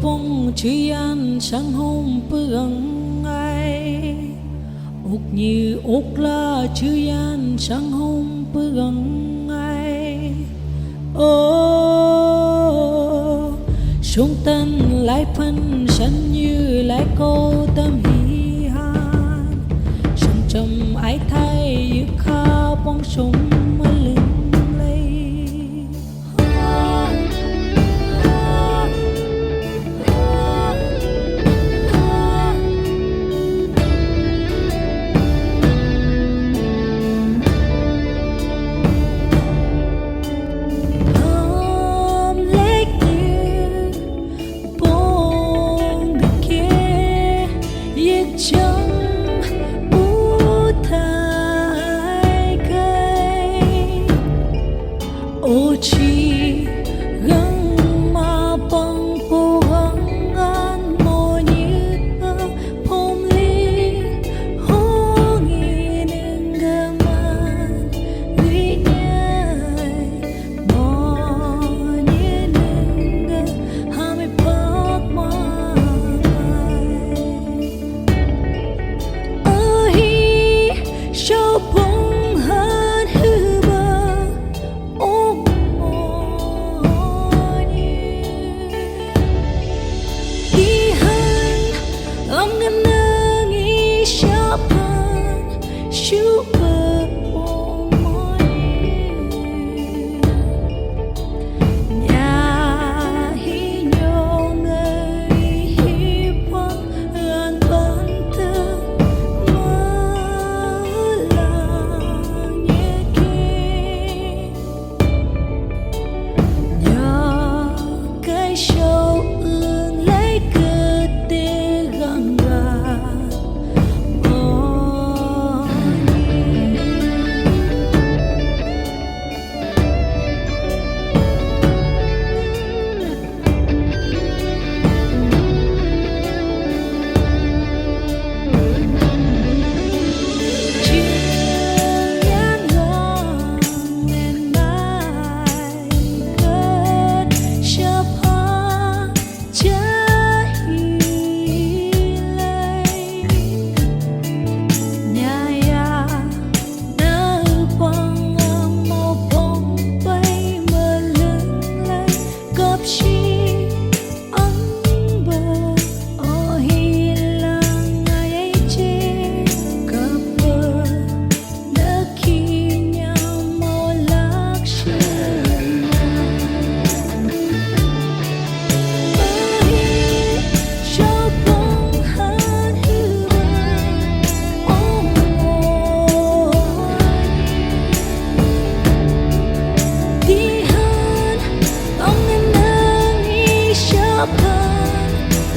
bông chỉ ăn sáng hôm bưng ai ốc như ốc la chỉ ăn sáng hôm bưng ai ô sung tân lại phân sân như lại cô tâm hi han sung trầm ái thay như kha bông sung mà lưng ô chi gắng mà bằng phố gắng ăn mô như phong lý hô nghi nâng gà man ghi nhai mô như nâng gà hà mê bác mà ở hi sâu bông hơn hư bờ ông ngâm nơ nghĩ sắp hơn super môi nhà hi nhô người hi quang an ban tư mơ làng nhẹ kia nhà cái sâu ương lấy cơ tê găng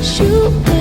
Super